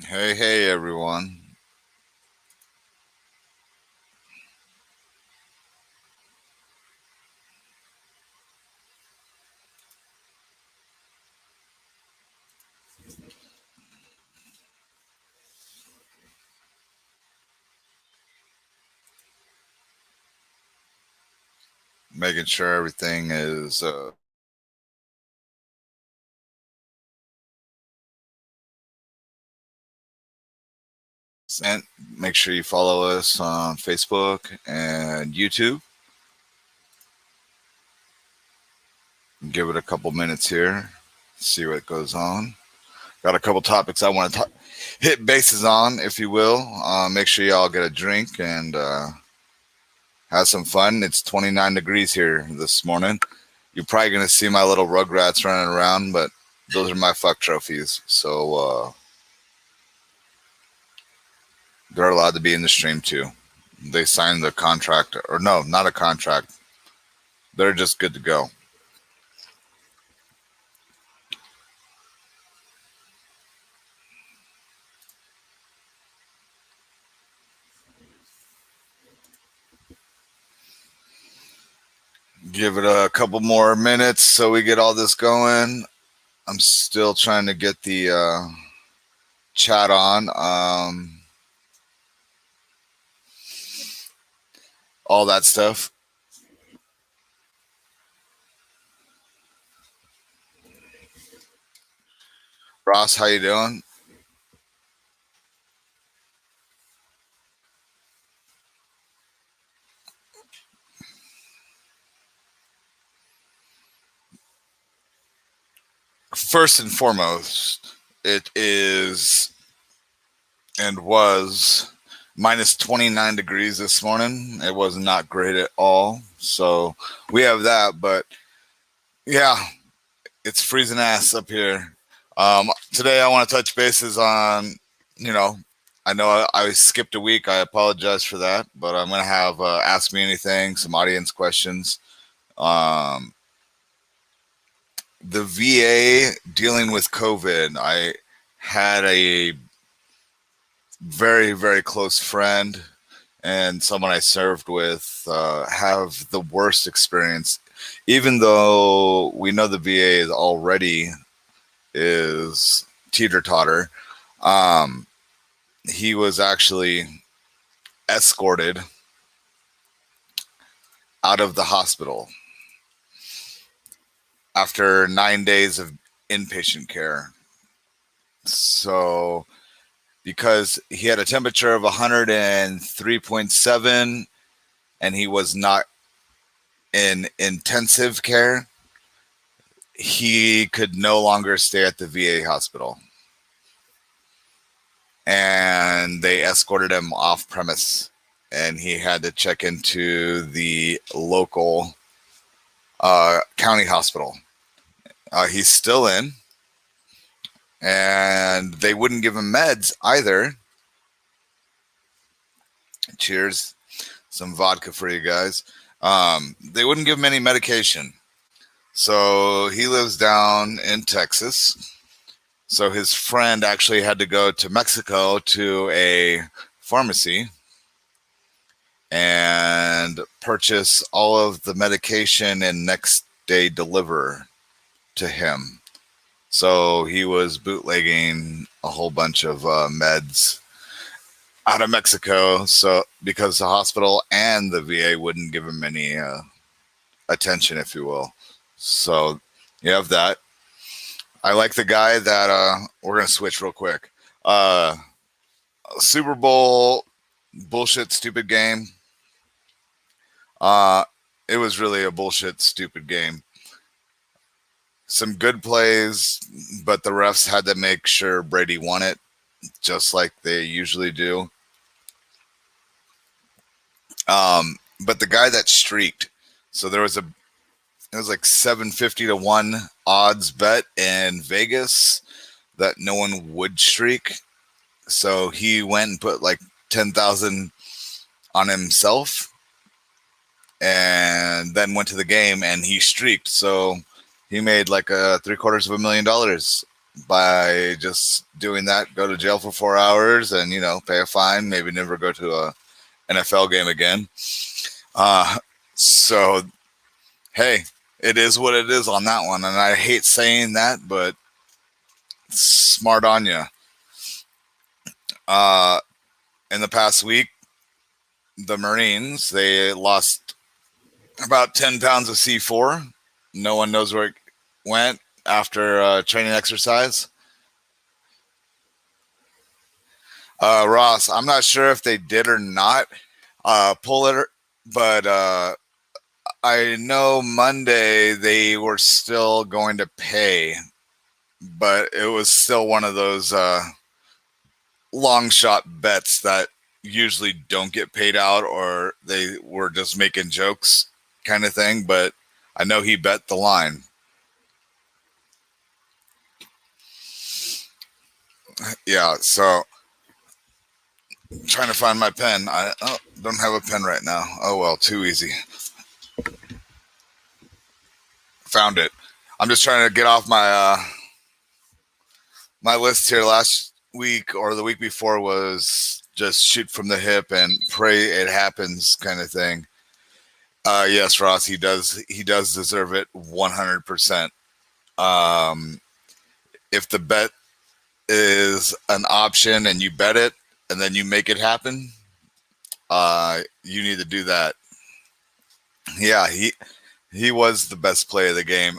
Hey, everyone. Making sure everything is sent. Make sure you follow us on Facebook and YouTube. Give it a couple minutes here, see what goes on. Got a couple topics I want to hit bases on, if you will. Make sure y'all get a drink and have some fun. It's 29 degrees here this morning. You're probably going to see my little rugrats running around, but those are my fuck trophies. So they're allowed to be in the stream too. They signed the contract, or no, not a contract. They're just good to go. Give it a couple more minutes so we get all this going. I'm still trying to get the chat on. All that stuff. Ross, how you doing? First and foremost, it is and was minus 29 degrees this morning. It was not great at all. So we have that, but yeah, it's freezing ass up here. Today I want to touch bases on, you know, I know I skipped a week. I apologize for that, but I'm going to have Ask Me Anything, some audience questions. Um, the VA dealing with COVID. I had a very, very close friend and someone I served with have the worst experience, even though we know the VA is already is teeter totter. Um, he was actually escorted out of the hospital after 9 days of inpatient care. So, because he had a temperature of 103.7 and he was not in intensive care, he could no longer stay at the VA hospital. And they escorted him off premise and he had to check into the local county hospital. He's still in, and they wouldn't give him meds either. Cheers, some vodka for you guys. They wouldn't give him any medication. So he lives down in Texas. So his friend actually had to go to Mexico to a pharmacy and purchase all of the medication and next day deliver to him. So he was bootlegging a whole bunch of meds out of Mexico. So because the hospital and the VA wouldn't give him any attention, if you will. So you have that. I like the guy that we're gonna switch real quick. Super Bowl bullshit stupid game. Uh, it was really a bullshit stupid game. Some good plays, but the refs had to make sure Brady won it, just like they usually do. But the guy that streaked, so it was like 750 to 1 odds bet in Vegas that no one would streak. So he went and put like 10,000 on himself and then went to the game and he streaked. So he made like $750,000 by just doing that. Go to jail for 4 hours and, pay a fine, maybe never go to a NFL game again. So, hey, it is what it is on that one. And I hate saying that, but smart on you. In the past week, the Marines, they lost about 10 pounds of C4. No one knows where it went after training exercise. Ross, I'm not sure if they did or not pull it, but I know Monday they were still going to pay, but it was still one of those long shot bets that usually don't get paid out, or they were just making jokes kind of thing. But I know he bet the line. Yeah, so I'm trying to find my pen. I don't have a pen right now. Oh well, too easy. Found it. I'm just trying to get off my my list here. Last week or the week before was just shoot from the hip and pray it happens kind of thing. Yes, Ross, he does deserve it 100%. If the bet is an option and you bet it and then you make it happen, you need to do that. Yeah, he was the best play of the game.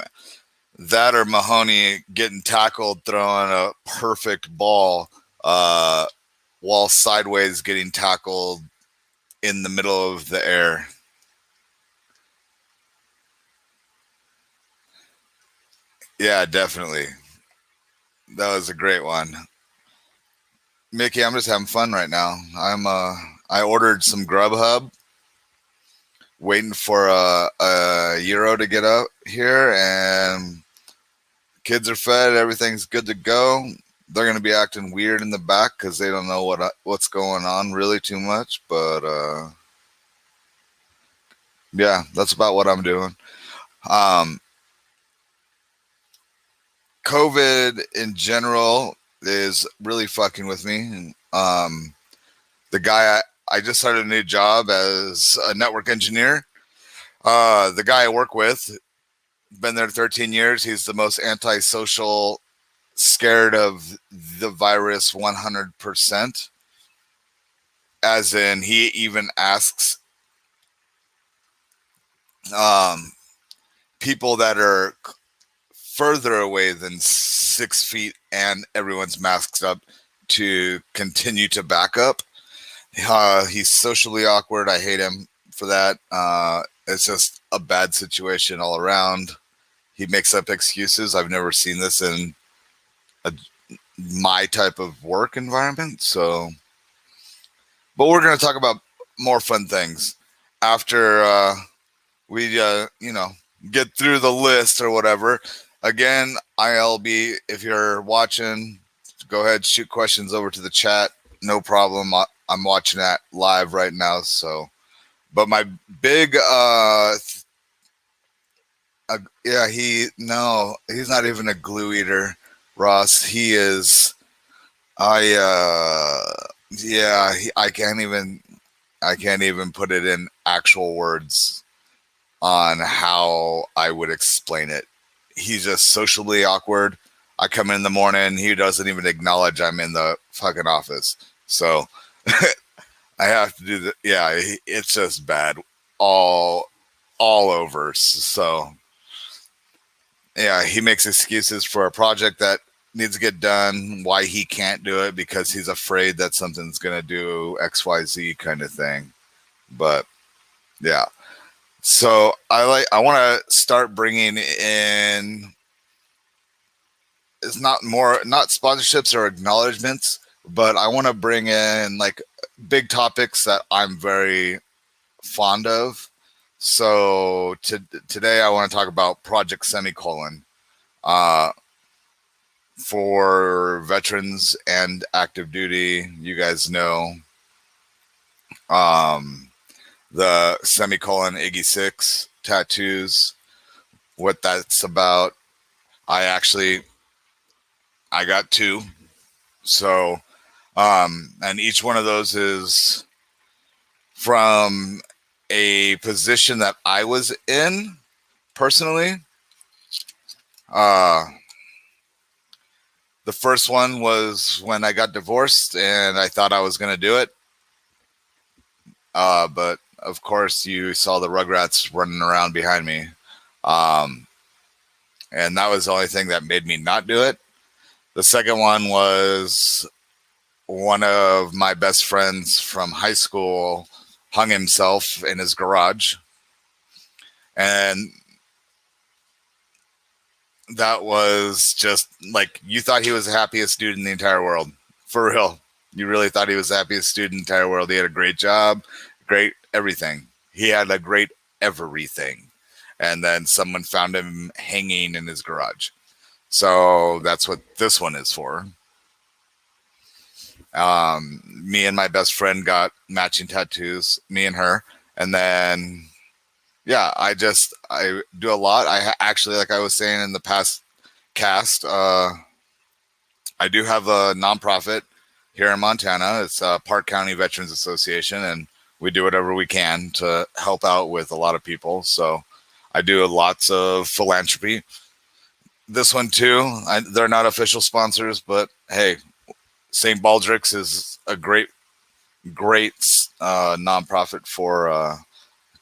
That or Mahoney getting tackled, throwing a perfect ball, while sideways getting tackled in the middle of the air. Yeah, definitely. That was a great one. Mickey, I'm just having fun right now. I ordered some Grubhub, waiting for a Euro to get up here, and kids are fed. Everything's good to go. They're going to be acting weird in the back because they don't know what's going on really too much. But yeah, that's about what I'm doing. COVID in general is really fucking with me. The guy I just started a new job as a network engineer. The guy I work with, been there 13 years. He's the most antisocial, scared of the virus 100%. As in, he even asks people that are further away than 6 feet and everyone's masked up to continue to back up. He's socially awkward. I hate him for that. It's just a bad situation all around. He makes up excuses. I've never seen this in my type of work environment. So, but we're going to talk about more fun things after we, get through the list or whatever. Again, ILB, if you're watching, go ahead, shoot questions over to the chat. No problem. I'm watching that live right now. So, but my big, he's not even a glue eater, Ross. He is, I can't even put it in actual words on how I would explain it. He's just socially awkward. I come in the morning, he doesn't even acknowledge I'm in the fucking office. So I have to do it's just bad all over. So yeah, he makes excuses for a project that needs to get done, why he can't do it because he's afraid that something's going to do XYZ kind of thing. But yeah. So I want to start bringing in, it's not sponsorships or acknowledgments, but I want to bring in like big topics that I'm very fond of. So today I want to talk about Project Semicolon for veterans and active duty. You guys know the Semicolon Iggy 6 tattoos, what that's about. I actually I got two. So, and each one of those is from a position that I was in personally. Uh, the first one was when I got divorced and I thought I was going to do it. But of course, you saw the Rugrats running around behind me. Um, and that was the only thing that made me not do it. The second one was one of my best friends from high school hung himself in his garage. And that was just like, you thought he was the happiest dude in the entire world. For real. You really thought he was the happiest dude in the entire world. He had a great job, great everything. He had a great everything. And then someone found him hanging in his garage. So that's what this one is for. Me and my best friend got matching tattoos, me and her. And then, yeah, I do a lot. Actually, like I was saying in the past cast, I do have a nonprofit here in Montana. It's Park County Veterans Association, and we do whatever we can to help out with a lot of people. So I do lots of philanthropy. This one too, they're not official sponsors, but hey, St. Baldrick's is a great nonprofit for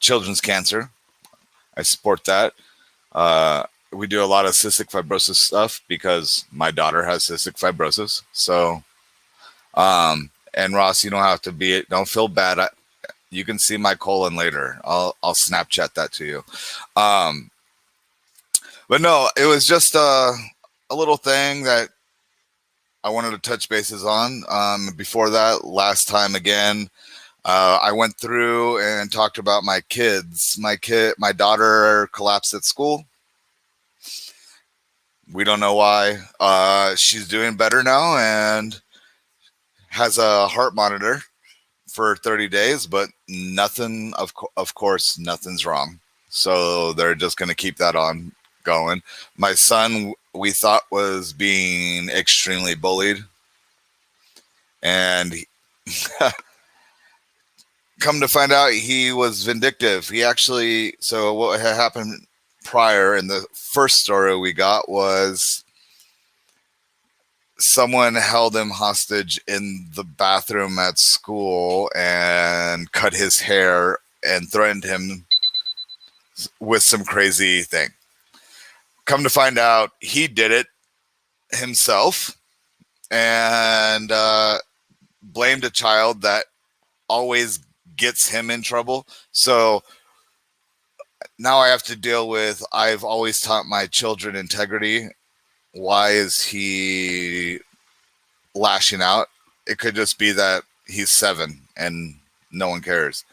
children's cancer. I support that. We do a lot of cystic fibrosis stuff because my daughter has cystic fibrosis. So, and Ross, you don't have to don't feel bad. You can see my colon later. I'll Snapchat that to you. But no, it was just a little thing that I wanted to touch bases on. Before that, last time again, I went through and talked about my kids. My daughter collapsed at school. We don't know why. She's doing better now and has a heart monitor for 30 days, but nothing, of course, nothing's wrong. So they're just going to keep that on going. My son, we thought, was being extremely bullied. And come to find out, he was vindictive. So what had happened prior in the first story we got was someone held him hostage in the bathroom at school and cut his hair and threatened him with some crazy thing. Come to find out, he did it himself and blamed a child that always gets him in trouble. So now I have to deal with, I've always taught my children integrity. Why is he lashing out? It could just be that he's 7 and no one cares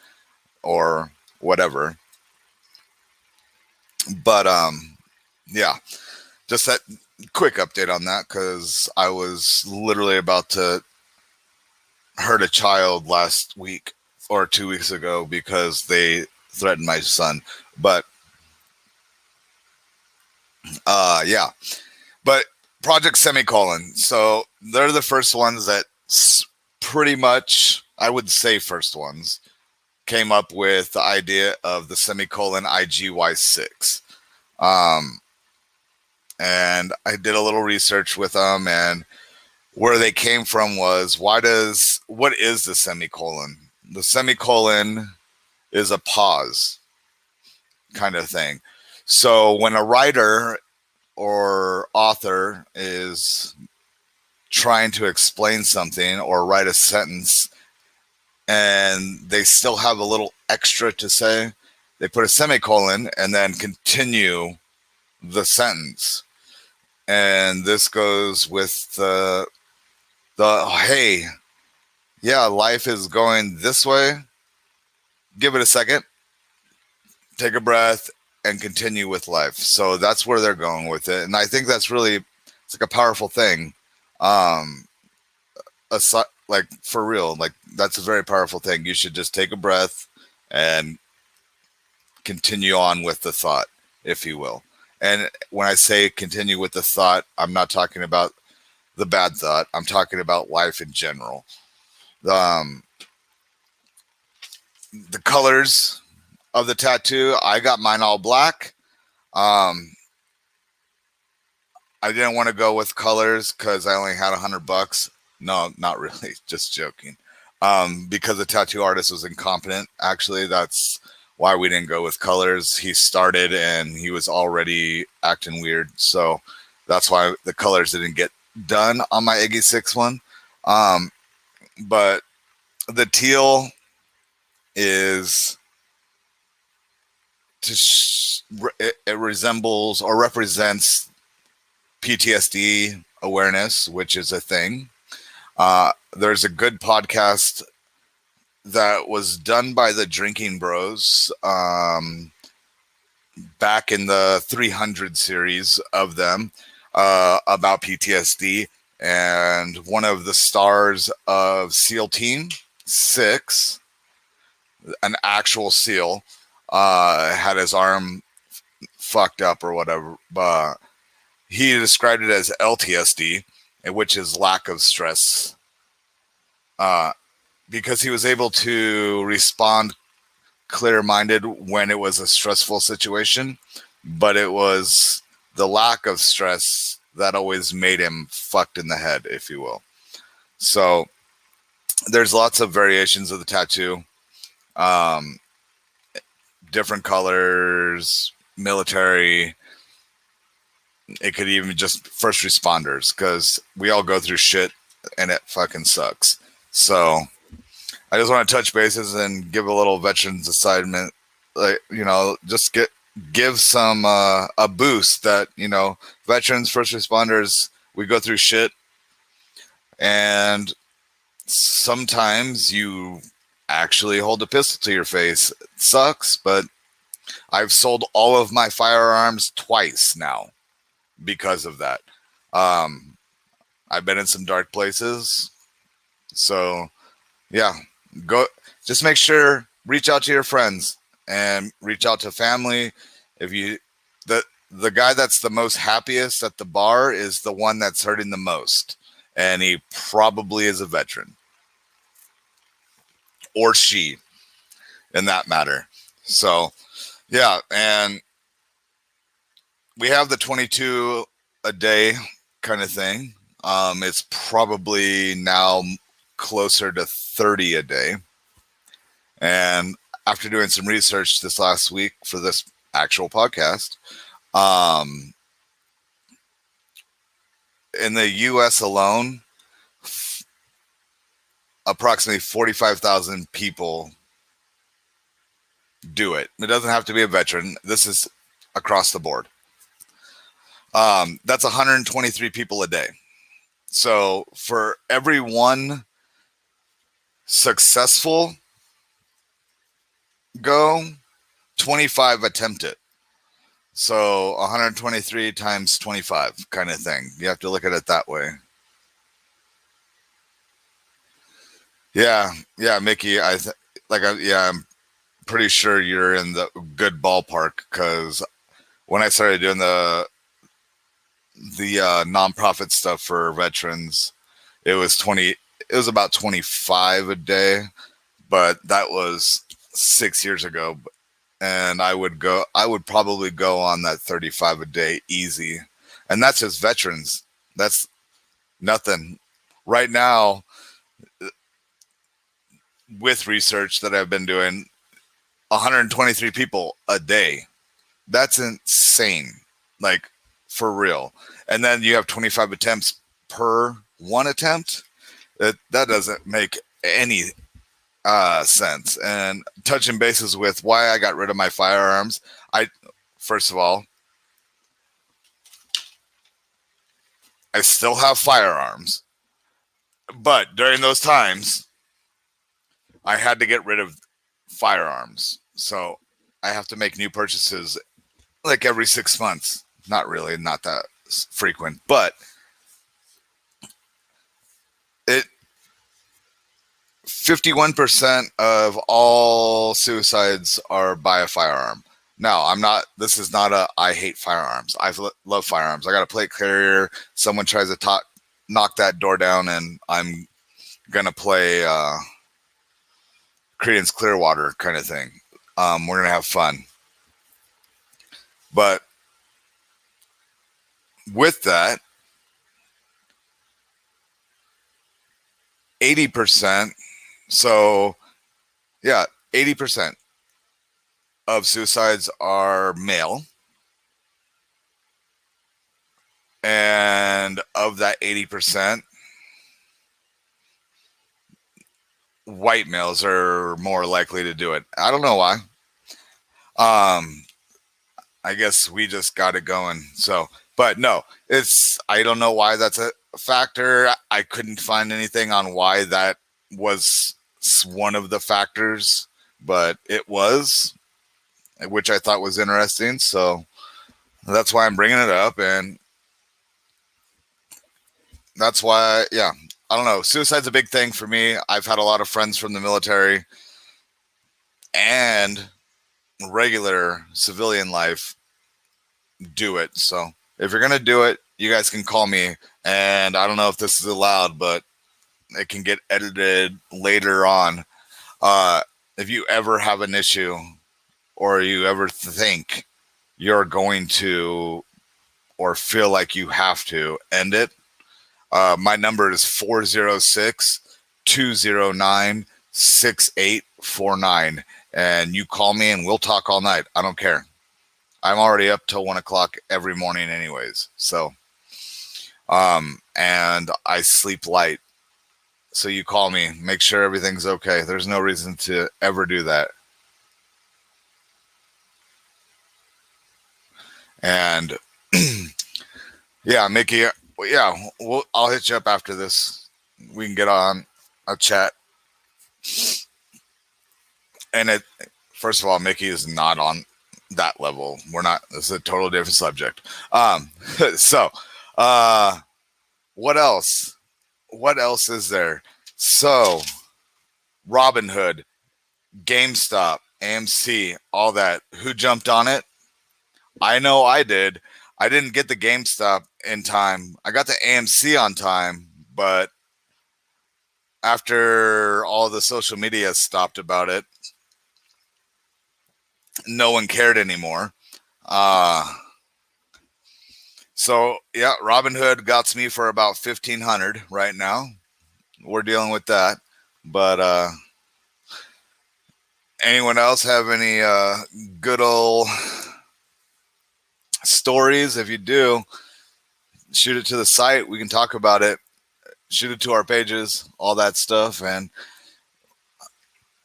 or whatever. But yeah, just that quick update on that, because I was literally about to hurt a child last week or 2 weeks ago because they threatened my son. But yeah, but Project Semicolon. So they're the first ones that pretty much, I would say first ones, came up with the idea of the semicolon IGY6. And I did a little research with them, and where they came from was, what is the semicolon? The semicolon is a pause kind of thing. So when a writer or author is trying to explain something or write a sentence and they still have a little extra to say, they put a semicolon and then continue the sentence. And this goes with the hey, yeah, life is going this way. Give it a second, take a breath, and continue with life. So that's where they're going with it. And I think that's really, it's like a powerful thing. Like for real, like that's a very powerful thing. You should just take a breath and continue on with the thought, if you will. And when I say continue with the thought, I'm not talking about the bad thought. I'm talking about life in general. Um, the colors of the tattoo, I got mine all black. Um, I didn't want to go with colors because I only had $100. No, not really. Just joking. Because the tattoo artist was incompetent. Actually, that's why we didn't go with colors. He started and he was already acting weird. So that's why the colors didn't get done on my Iggy 6 one. But the teal is it resembles or represents PTSD awareness, which is a thing. There's a good podcast that was done by the Drinking Bros back in the 300 series of them about PTSD. And one of the stars of SEAL Team 6, an actual SEAL, had his arm fucked up or whatever. But he described it as LTSD, which is lack of stress. Because he was able to respond clear-minded when it was a stressful situation, but it was the lack of stress that always made him fucked in the head, if you will. So there's lots of variations of the tattoo, different colors, military. It could even just first responders, because we all go through shit and it fucking sucks. So I just want to touch bases and give a little veterans assignment, like, just give some a boost that, veterans, first responders, we go through shit, and sometimes you actually hold a pistol to your face. It sucks, but I've sold all of my firearms twice now because of that. I've been in some dark places, so yeah, just make sure, reach out to your friends and reach out to family. If you, the guy that's the most happiest at the bar is the one that's hurting the most, and he probably is a veteran, or she, in that matter. So yeah, and we have the 22 a day kind of thing. It's probably now closer to 30 a day. And after doing some research this last week for this actual podcast, in the US alone, approximately 45,000 people do it. It doesn't have to be a veteran. This is across the board. That's 123 people a day. So for every one successful go, 25 attempt it. So 123 times 25 kind of thing. You have to look at it that way. Yeah, Mickey. I'm pretty sure you're in the good ballpark, because when I started doing the nonprofit stuff for veterans, it was about 25 a day, but that was 6 years ago. And I would probably go on that 35 a day easy. And that's just veterans. That's nothing right now. With research that I've been doing, 123 people a day. That's insane. Like, for real. And then you have 25 attempts per one attempt. That doesn't make any sense. And touching bases with why I got rid of my firearms, first of all, I still have firearms, but during those times, I had to get rid of firearms. So I have to make new purchases like every 6 months. Not really, not that frequent, but 51% of all suicides are by a firearm. Now, this is not I hate firearms. I love firearms. I got a plate carrier. Someone tries to knock that door down, and I'm gonna play Creedence Clearwater kind of thing. We're gonna have fun, but with that, 80%. So yeah, 80% of suicides are male, and of that 80%, white males are more likely to do it. I don't know why. I guess we just got it going. So, but no, I don't know why that's a factor. I couldn't find anything on why that was one of the factors, but it was, which I thought was interesting. So that's why I'm bringing it up. And that's why, yeah, I don't know. Suicide's a big thing for me. I've had a lot of friends from the military and regular civilian life do it. So if you're going to do it, you guys can call me. And I don't know if this is allowed, but it can get edited later on. If you ever have an issue or you ever think you're going to or feel like you have to end it, my number is 406-209-6849. And you call me and we'll talk all night. I don't care. I'm already up till 1 o'clock every morning anyways. So, and I sleep light. So you call me, make sure everything's okay. There's no reason to ever do that. And yeah, Mickey, yeah, I'll hit you up after this. We can get on a chat. And first of all, Mickey is not on that level. We're not. This is a total different subject. So, what else? What else is there? So, Robinhood, GameStop, AMC, all that. Who jumped on it? I know I did. I didn't get the GameStop in time. I got the AMC on time, but after all the social media stopped about it, no one cared anymore. So yeah, Robinhood got me for about 1,500 right now. We're dealing with that. But anyone else have any good old stories? If you do, shoot it to the site. We can talk about it. Shoot it to our pages, all that stuff. And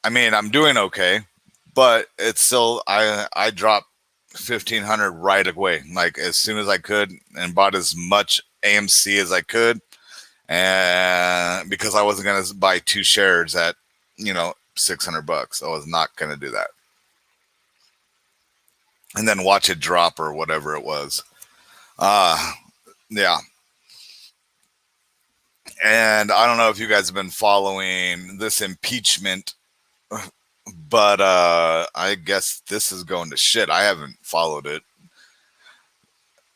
I mean, I'm doing okay, but it's still, I dropped 1,500 right away, like as soon as I could, and bought as much AMC as I could. And because I wasn't going to buy 2 shares at, $600, I was not going to do that. And then watch it drop or whatever it was. Yeah. And I don't know if you guys have been following this impeachment, but I guess this is going to shit. I haven't followed it.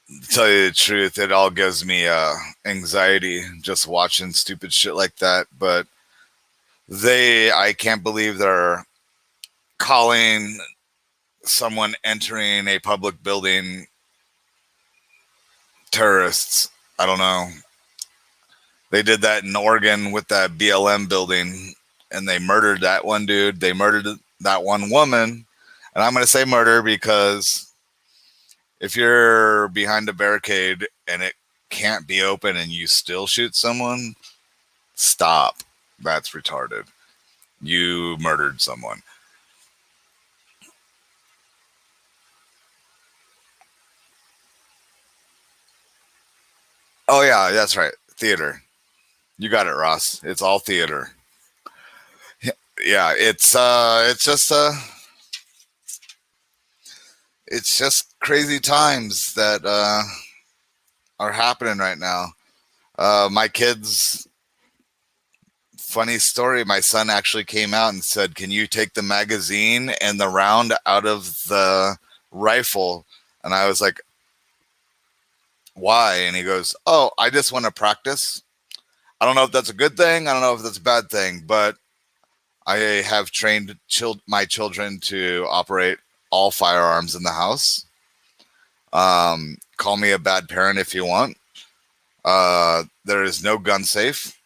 To tell you the truth, it all gives me anxiety just watching stupid shit like that. But I can't believe they're calling someone entering a public building terrorists. I don't know. They did that in Oregon with that BLM building, and they murdered that one dude. They murdered that one woman. And I'm going to say murder because if you're behind a barricade and it can't be open and you still shoot someone, stop. That's retarded. You murdered someone. Oh, yeah, that's right. Theater. You got it, Ross. It's all theater. Yeah, it's just crazy times that are happening right now. My kids, funny story, my son actually came out and said, "Can you take the magazine and the round out of the rifle?" And I was like, "Why?" And he goes, "Oh, I just want to practice." I don't know if that's a good thing. I don't know if that's a bad thing, but I have trained my children to operate all firearms in the house. Call me a bad parent if you want. There is no gun safe.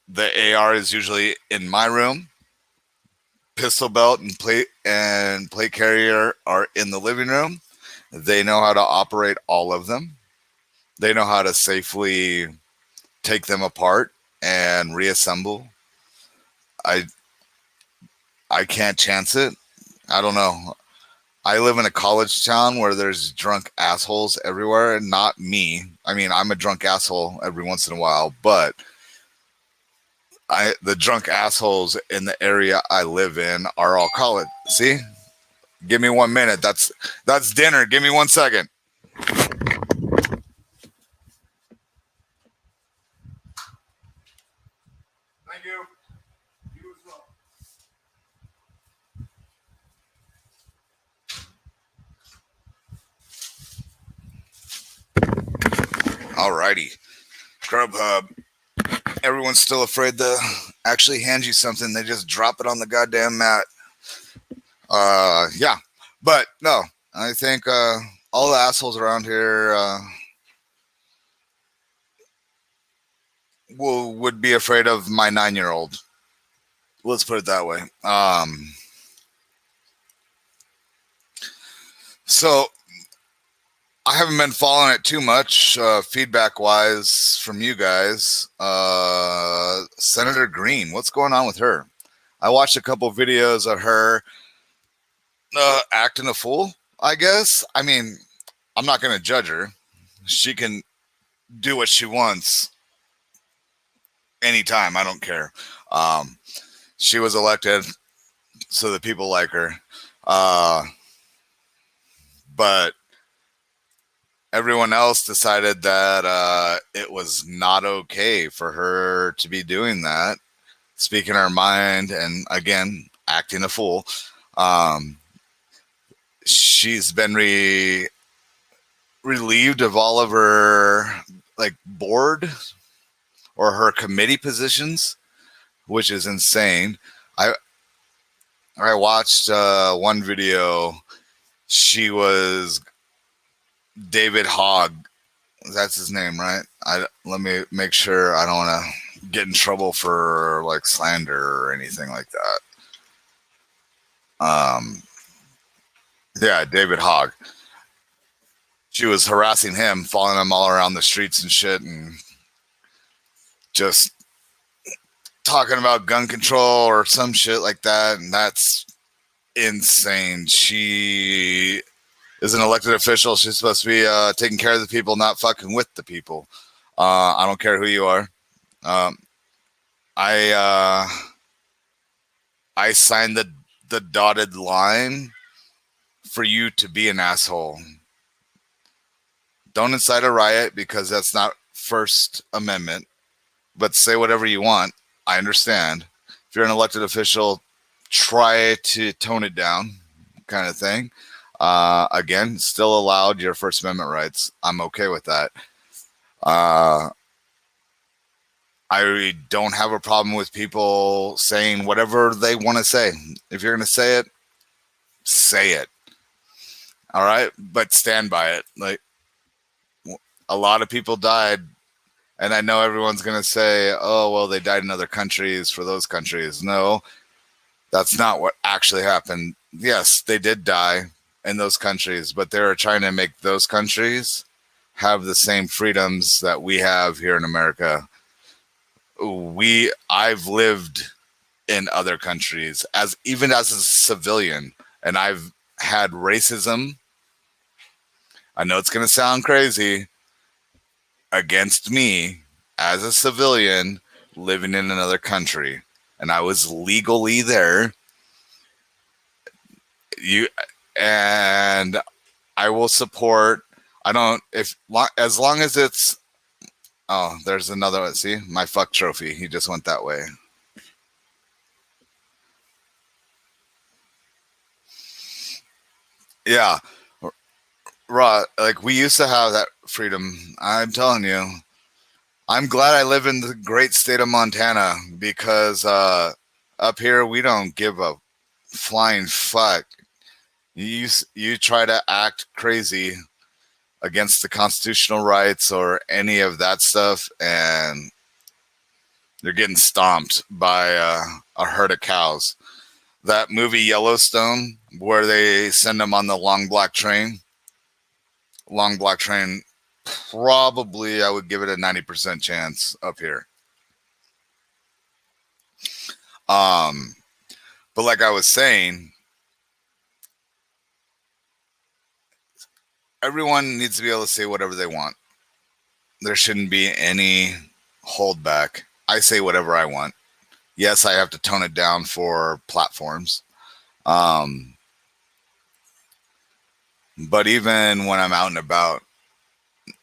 The AR is usually in my room. Pistol belt and plate carrier are in the living room. They know how to operate all of them. They know how to safely take them apart and reassemble. I I can't chance it. I don't know. I live in a college town where there's drunk assholes everywhere, and not me. I mean, I'm a drunk asshole every once in a while, but the drunk assholes in the area I live in are all college. See? Give me 1 minute. That's dinner. Give me 1 second. Thank you. You as well. Alrighty. Grubhub. Everyone's still afraid to actually hand you something. They just drop it on the goddamn mat. Yeah. But no, I think all the assholes around here would be afraid of my 9-year-old. Let's put it that way. So I haven't been following it too much, feedback wise from you guys. Senator Green, what's going on with her? I watched a couple videos of her acting a fool, I guess. I mean, I'm not going to judge her. She can do what she wants anytime. I don't care. She was elected, so the people like her. But everyone else decided that it was not okay for her to be doing that, speaking her mind, and again, acting a fool. She's been relieved of all of her board or her committee positions, which is insane. I watched one video. She was David Hogg. That's his name, right? Let me make sure I don't want to get in trouble for slander or anything like that. Yeah, David Hogg. She was harassing him, following him all around the streets and shit, and just talking about gun control or some shit like that. And that's insane. She is an elected official. She's supposed to be taking care of the people, not fucking with the people. I don't care who you are. I signed the dotted line for you to be an asshole. Don't incite a riot because that's not First Amendment. But say whatever you want. I understand. If you're an elected official, try to tone it down, kind of thing. Again, still allowed your First Amendment rights. I'm okay with that. I don't have a problem with people saying whatever they want to say. If you're going to say it, say it. All right, but stand by it. Like, a lot of people died, and I know everyone's going to say, oh, well, they died in other countries for those countries. No, that's not what actually happened. Yes, they did die in those countries, but they're trying to make those countries have the same freedoms that we have here in America. I've lived in other countries even as a civilian, and I've had racism. I know it's going to sound crazy, against me as a civilian living in another country, and I was legally there. And I will support. I don't as long as it's. Oh, there's another one. See, my fuck trophy. He just went that way. Yeah, raw. Like, we used to have that freedom. I'm telling you. I'm glad I live in the great state of Montana because up here we don't give a flying fuck. You try to act crazy against the constitutional rights or any of that stuff, and you're getting stomped by a herd of cows. That movie Yellowstone, where they send them on the long black train, probably I would give it a 90% chance up here. Um, but like I was saying, everyone needs to be able to say whatever they want. There shouldn't be any holdback. I say whatever I want. Yes, I have to tone it down for platforms. Um, but even when I'm out and about,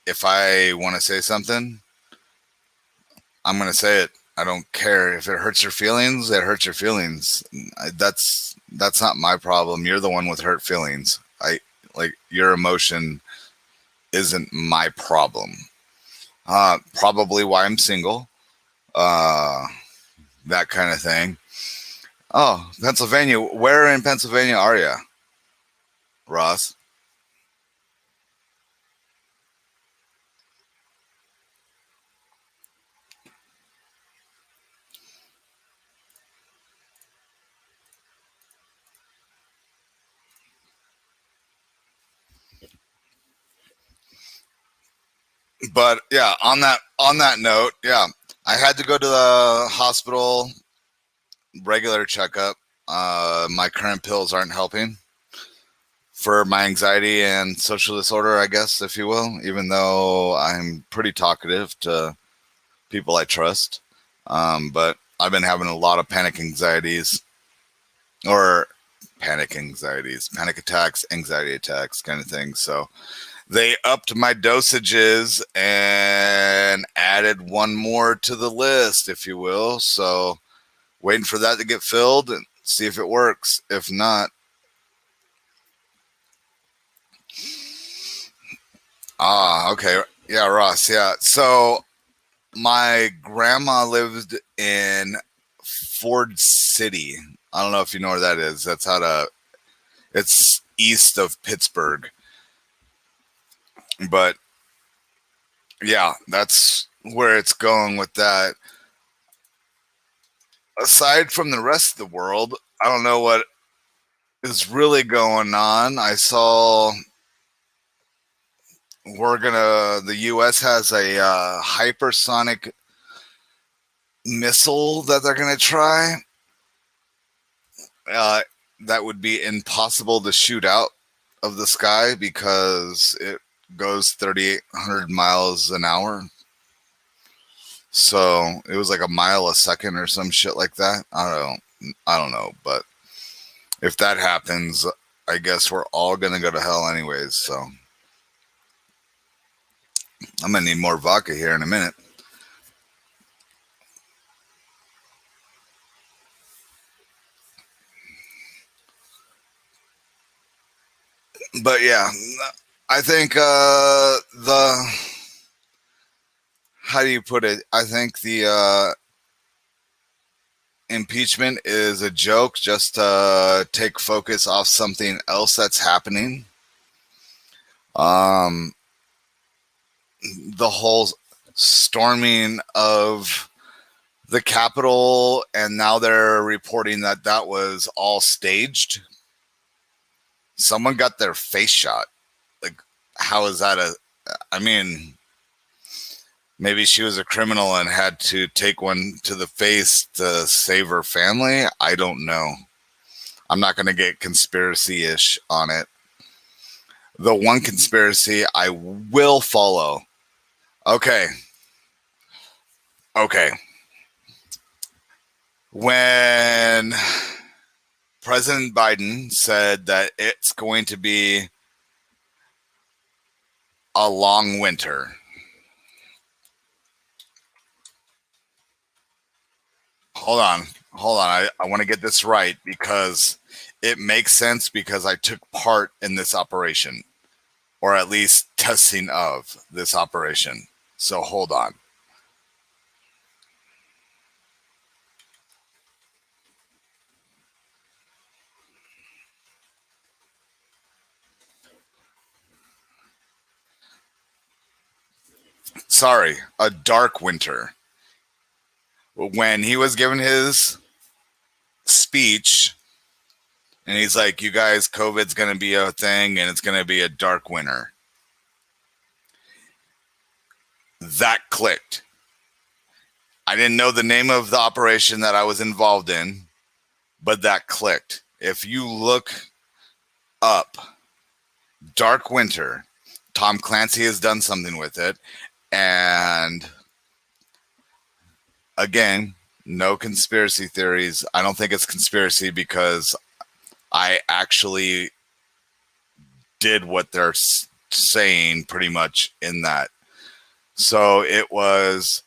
if I want to say something, I'm going to say it. I don't care if it hurts your feelings. It hurts your feelings. That's not my problem. You're the one with hurt feelings. I like your emotion isn't my problem. Probably why I'm single. Uh, that kind of thing. Oh, Pennsylvania. Where in Pennsylvania are you, Ross? But yeah, on that note, yeah, I had to go to the hospital, regular checkup. My current pills aren't helping for my anxiety and social disorder, I guess, if you will. Even though I'm pretty talkative to people I trust, but I've been having a lot of or panic attacks, anxiety attacks, kind of thing. So they upped my dosages and added one more to the list, if you will. So waiting for that to get filled and see if it works. If not, okay. Yeah, Ross. Yeah. So my grandma lived in Ford City. I don't know if you know where that is. It's east of Pittsburgh. But yeah, that's where it's going with that. Aside from the rest of the world, I don't know what is really going on. I saw the U.S. has a hypersonic missile that they're gonna try. Uh, that would be impossible to shoot out of the sky because it goes 3,800 miles an hour. So it was like a mile a second or some shit like that. I don't know, but if that happens, I guess we're all gonna go to hell anyways. So I'm gonna need more vodka here in a minute. But yeah, I think the how do you put it? I think the impeachment is a joke just to take focus off something else that's happening. Um, the whole storming of the Capitol, and now they're reporting that that was all staged. Someone got their face shot. Like, how is that I mean, maybe she was a criminal and had to take one to the face to save her family. I don't know. I'm not going to get conspiracy ish on it. The one conspiracy I will follow. Okay. Okay. When President Biden said that it's going to be a long winter. Hold on. Hold on. I want to get this right because it makes sense because I took part in this operation, or at least testing of this operation. So hold on. Sorry, a dark winter. When he was giving his speech, and he's like, "You guys, COVID's going to be a thing, and it's going to be a dark winter." That clicked. I didn't know the name of the operation that I was involved in, but that clicked. If you look up Dark Winter, Tom Clancy has done something with it. And again, no conspiracy theories. I don't think it's conspiracy because I actually did what they're saying pretty much in that. So it was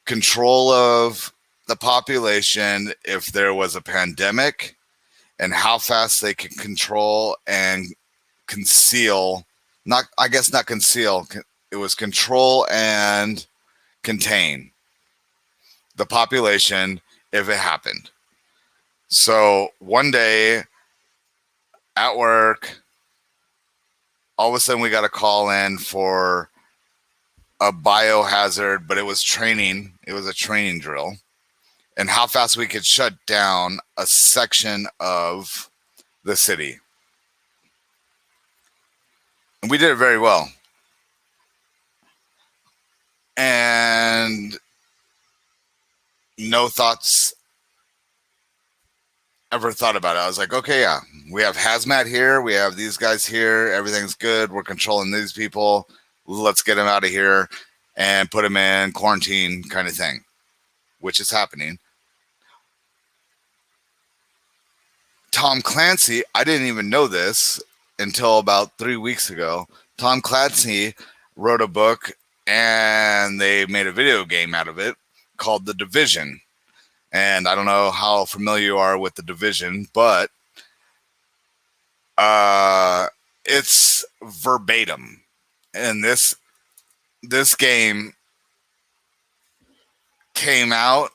control of the population if there was a pandemic, and how fast they could control and conceal, not, I guess not conceal, it was control and contain the population if it happened. So one day at work, all of a sudden we got a call in for a biohazard, but it was training. It was a training drill, and how fast we could shut down a section of the city. And we did it very well. And no thoughts ever thought about it. I was like, okay, yeah, we have hazmat here. We have these guys here. Everything's good. We're controlling these people. Let's get them out of here and put them in quarantine kind of thing, which is happening. Tom Clancy, I didn't even know this until about 3 weeks ago. Tom Clancy wrote a book and they made a video game out of it called The Division. And I don't know how familiar you are with The Division, but it's verbatim. And this game came out,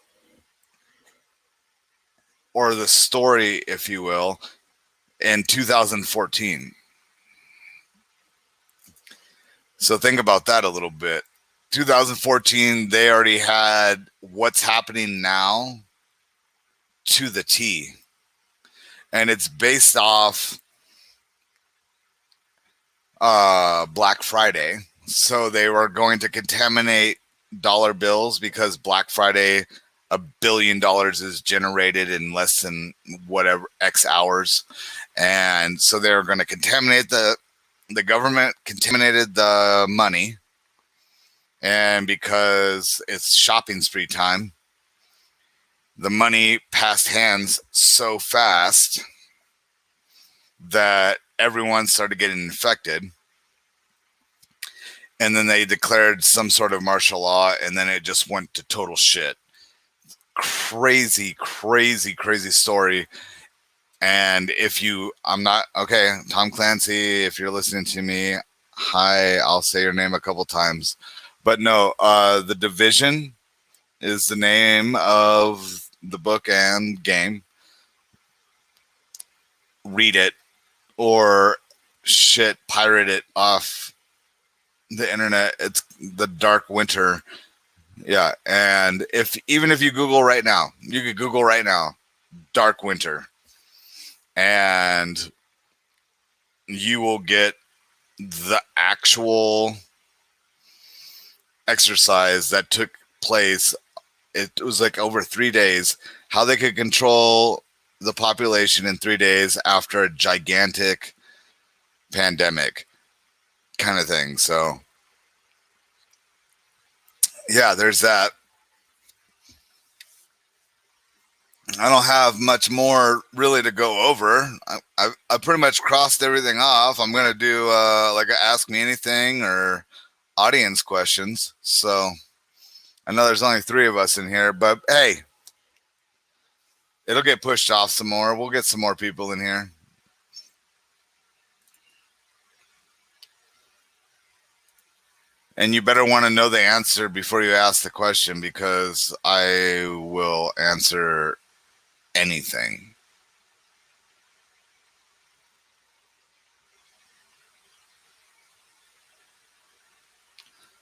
or the story, if you will, in 2014. So think about that a little bit. 2014, they already had what's happening now to the T. And it's based off Black Friday. So they were going to contaminate dollar bills because Black Friday, $1 billion is generated in less than whatever X hours. And so they were going to contaminate the government contaminated the money. And because it's shopping spree time, the money passed hands so fast that everyone started getting infected. And then they declared some sort of martial law, and then it just went to total shit. Crazy, crazy, crazy story. And if you, I'm not, okay, Tom Clancy, if you're listening to me, hi, I'll say your name a couple times. But no, The Division is the name of the book and game. Read it, or shit, pirate it off the internet. It's The Dark Winter. Yeah. And even if you Google right now, you could Google right now, Dark Winter, and you will get the actual exercise that took place. It was like over 3 days, how they could control the population in 3 days after a gigantic pandemic kind of thing. So yeah, there's that. I don't have much more really to go over. I pretty much crossed everything off. I'm going to do like a Ask Me Anything or audience questions. So I know there's only 3 of us in here, but hey, it'll get pushed off some more. We'll get some more people in here. And you better want to know the answer before you ask the question, because I will answer anything.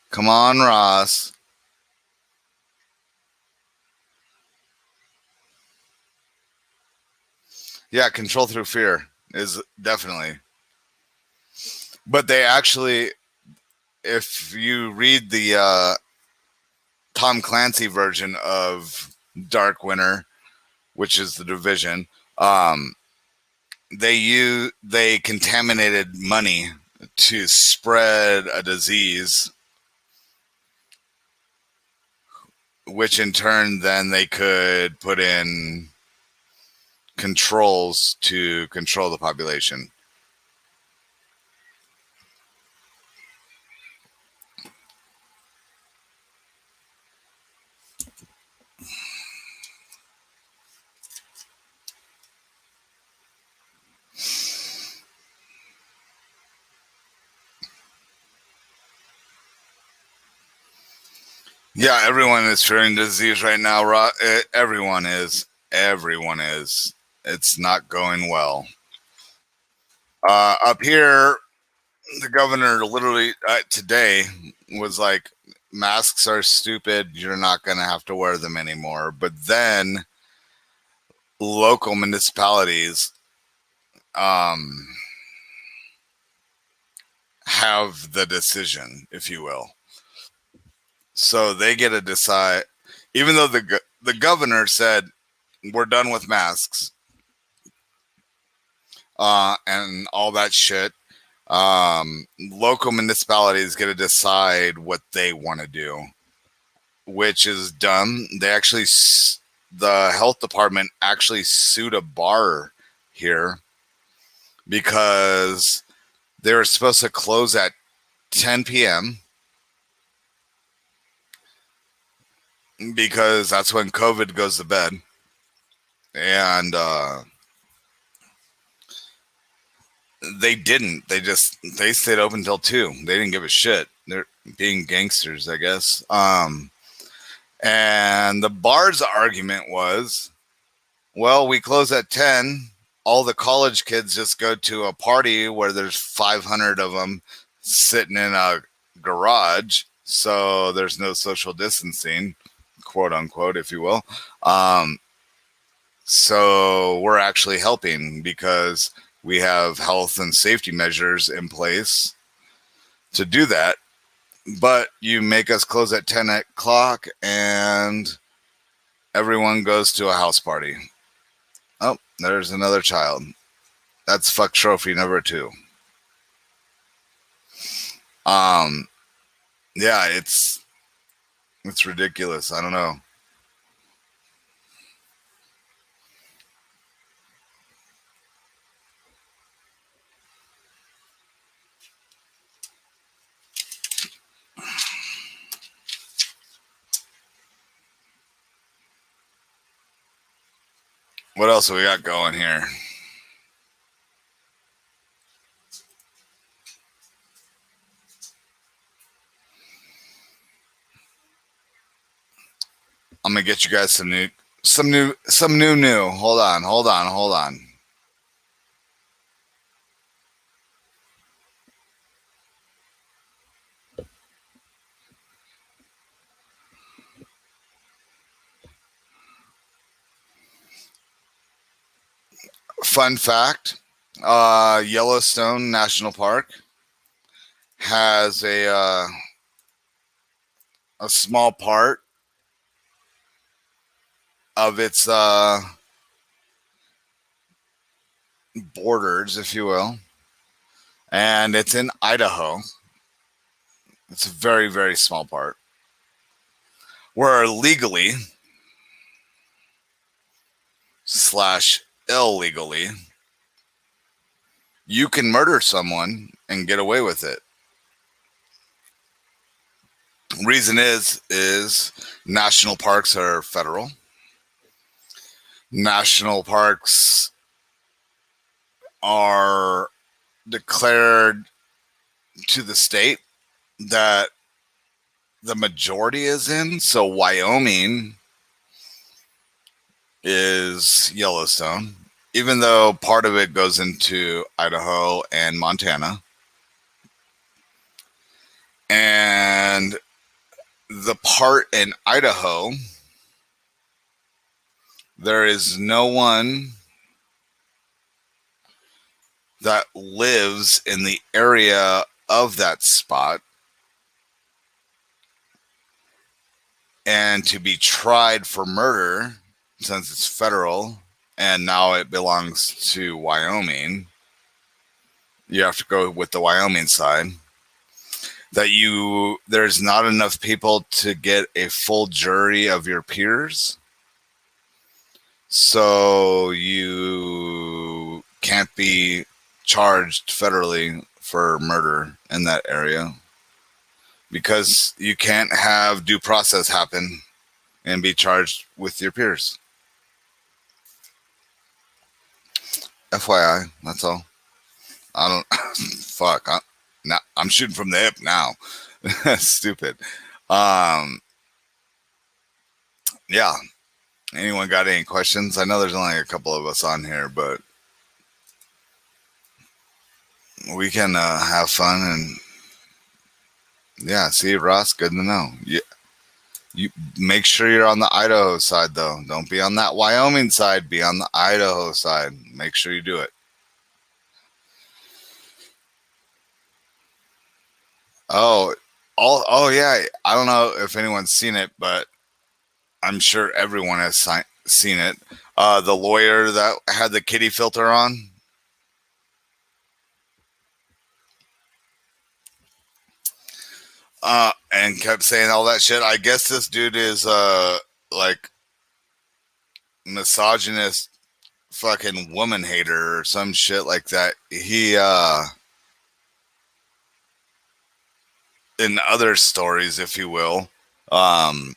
Come on, Ross. Yeah, control through fear is definitely. But they actually, if you read the Tom Clancy version of Dark Winter, which is the Division, um, they contaminated money to spread a disease, which in turn then they could put in controls to control the population. Yeah, everyone is fearing disease right now. Everyone is. Everyone is. It's not going well. Up here, the governor literally today was like, masks are stupid. You're not going to have to wear them anymore. But then local municipalities um, have the decision, if you will. So they get to decide, even though the governor said, we're done with masks and all that shit. Local municipalities get to decide what they want to do, which is dumb. They actually, the health department actually sued a bar here because they were supposed to close at 10 p.m. because that's when COVID goes to bed. And they didn't. They stayed open until 2. They didn't give a shit. They're being gangsters, I guess. And the bar's argument was, well, we close at 10. All the college kids just go to a party where there's 500 of them sitting in a garage. So there's no social distancing, quote unquote, if you will. So we're actually helping because we have health and safety measures in place to do that. But you make us close at 10 o'clock and everyone goes to a house party. Oh, there's another child. That's fuck trophy number 2. Yeah, it's ridiculous. I don't know. What else we got going here? I'm gonna get you guys some new. Hold on. Fun fact: Yellowstone National Park has a small part of its borders, if you will, and it's in Idaho. It's a very, very small part where legally slash illegally you can murder someone and get away with it. Reason is national parks are federal. National parks are declared to the state that the majority is in. So Wyoming is Yellowstone, even though part of it goes into Idaho and Montana. And the part in Idaho, there is no one that lives in the area of that spot, and to be tried for murder, since it's federal and now it belongs to Wyoming, you have to go with the Wyoming side. There's not enough people to get a full jury of your peers, so you can't be charged federally for murder in that area, because you can't have due process happen and be charged with your peers. FYI, that's all. I don't fuck. I'm shooting from the hip now. Stupid. Um, yeah. Anyone got any questions? I know there's only a couple of us on here, but we can have fun and yeah. See, Ross, good to know. You make sure you're on the Idaho side though. Don't be on that Wyoming side. Be on the Idaho side. Make sure you do it. Oh, oh yeah. I don't know if anyone's seen it, but I'm sure everyone has seen it. The lawyer that had the kitty filter on. And kept saying all that shit. I guess this dude is like misogynist fucking woman hater or some shit like that. He in other stories, if you will, um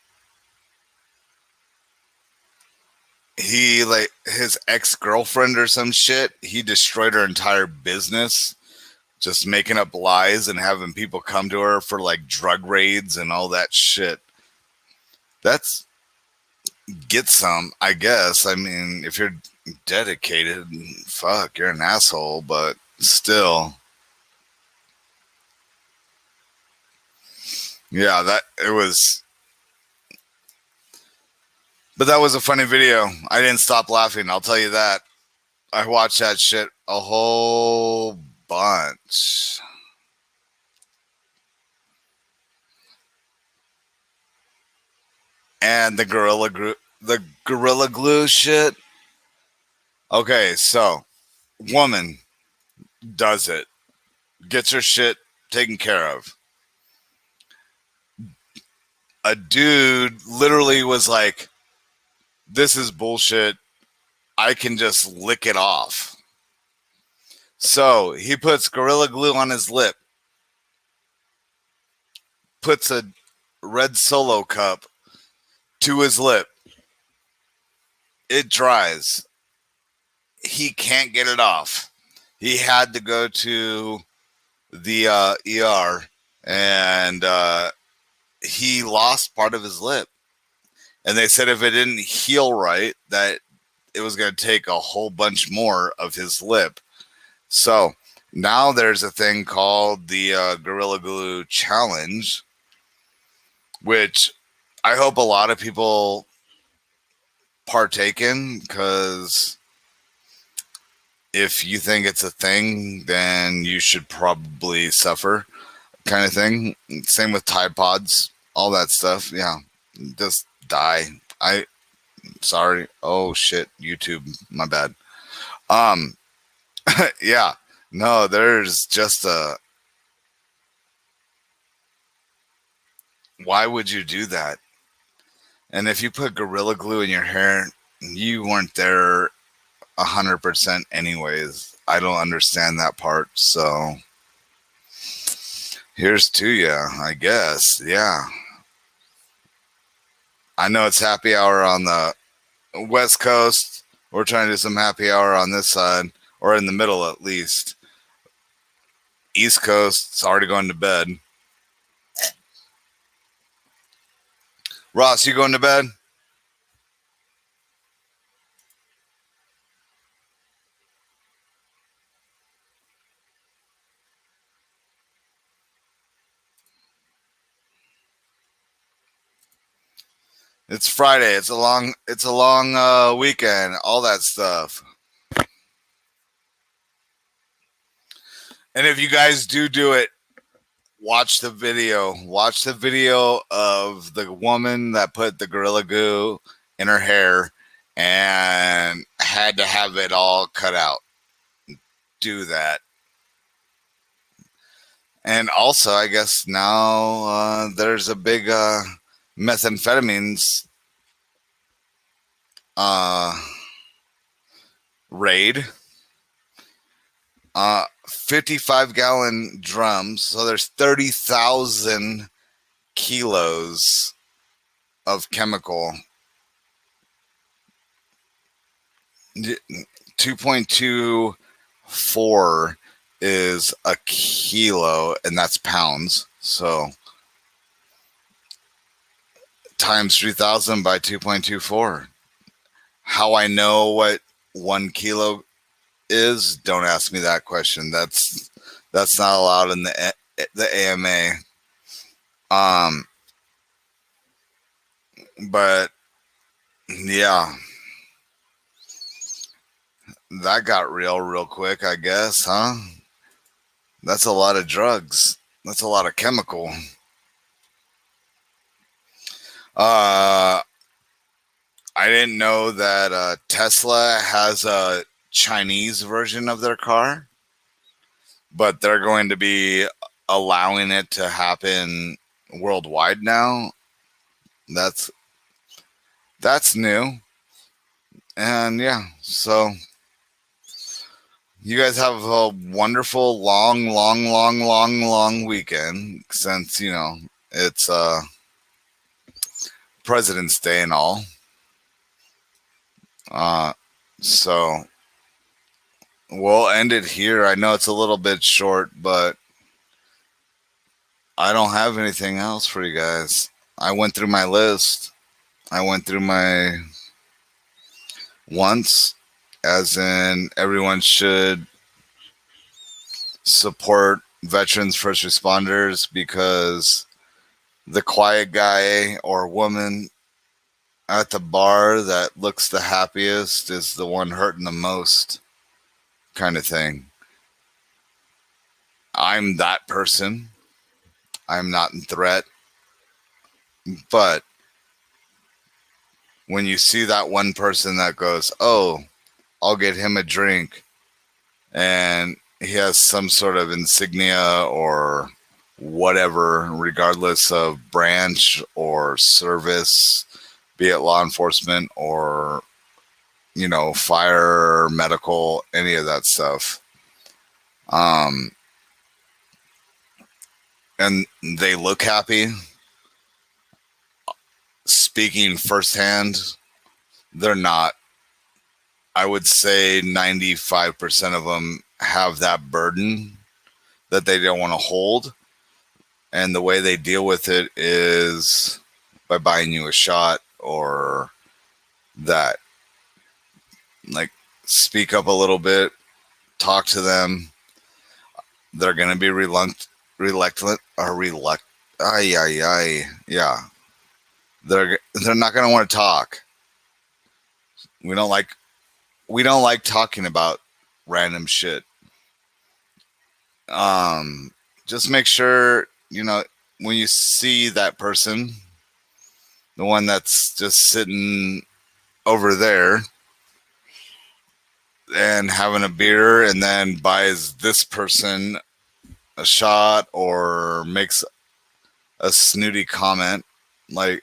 he, like, his ex-girlfriend or some shit, he destroyed her entire business just making up lies and having people come to her for like drug raids and all that shit. That's get some, I guess. I mean, if you're dedicated, fuck, you're an asshole, but still. Yeah, that it was, but that was a funny video. I didn't stop laughing, I'll tell you that. I watched that shit a whole bunch. And the Gorilla Glue shit. Okay, so woman does it, gets her shit taken care of. A dude literally was like, this is bullshit. I can just lick it off. So he puts Gorilla Glue on his lip, puts a red Solo cup to his lip. It dries. He can't get it off. He had to go to the ER, and he lost part of his lip. And they said if it didn't heal right, that it was going to take a whole bunch more of his lip. So now there's a thing called the Gorilla Glue Challenge, which I hope a lot of people partake in, because if you think it's a thing, then you should probably suffer, kind of thing. Same with Tide Pods, all that stuff. Yeah, just die. Sorry. Oh shit, YouTube, my bad. Um, yeah, no, there's just why would you do that? And if you put Gorilla Glue in your hair, you weren't there 100% anyways. I don't understand that part. So here's to you, I guess. Yeah. I know it's happy hour on the West Coast. We're trying to do some happy hour on this side, or in the middle at least. East Coast, it's already going to bed. Ross, you going to bed? It's Friday. It's a long weekend. All that stuff. And if you guys do it, watch the video. Watch the video of the woman that put the Gorilla Glue in her hair and had to have it all cut out. Do that. And also, I guess now there's a big methamphetamines raid. 55-gallon drums. So there's 30,000 kilos of chemical. 2.24 is a kilo, and that's pounds. So times 3,000 by 2.24. How I know what 1 kilo is, don't ask me that question. That's not allowed in the AMA. But yeah, that got real quick, I guess, huh? That's a lot of drugs. That's a lot of chemical. I didn't know that Tesla has a Chinese version of their car, but they're going to be allowing it to happen worldwide now. That's new. And yeah, so you guys have a wonderful long weekend, since it's President's Day and all. So we'll end it here. I know it's a little bit short, but I don't have anything else for you guys. I went through my list. I went through my wants, as in everyone should support veterans, first responders, because the quiet guy or woman at the bar that looks the happiest is the one hurting the most, kind of thing. I'm that person. I'm not in threat. But when you see that one person that goes, oh, I'll get him a drink, and he has some sort of insignia or whatever, regardless of branch or service, be it law enforcement or, fire, medical, any of that stuff. And they look happy. Speaking firsthand, they're not. I would say 95% of them have that burden that they don't want to hold. And the way they deal with it is by buying you a shot or that. Like, speak up a little bit, talk to them. They're going to be reluctant. Yeah. They're not going to want to talk. We don't like talking about random shit. Just make sure, when you see that person, the one that's just sitting over there and having a beer, and then buys this person a shot or makes a snooty comment, like,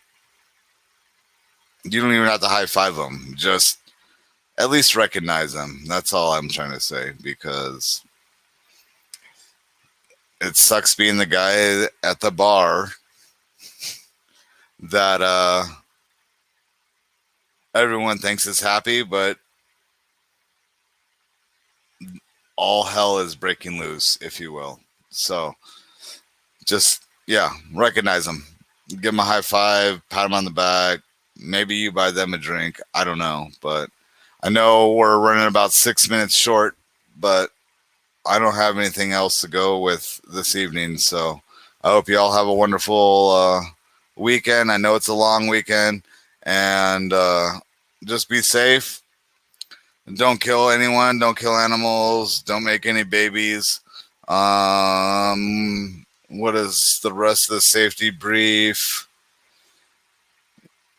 you don't even have to high five them. Just at least recognize them. That's all I'm trying to say, because it sucks being the guy at the bar that everyone thinks is happy, but all hell is breaking loose, if you will. So just, recognize them. Give them a high five, pat them on the back. Maybe you buy them a drink. I don't know. But I know we're running about 6 minutes short, but I don't have anything else to go with this evening. So I hope you all have a wonderful weekend. I know it's a long weekend. and just be safe. Don't kill anyone. Don't kill animals. Don't make any babies. What is the rest of the safety brief?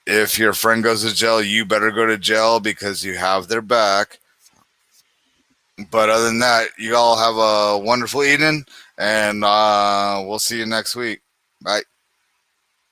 If your friend goes to jail, you better go to jail because you have their back. But other than that, you all have a wonderful evening, and we'll see you next week. Bye.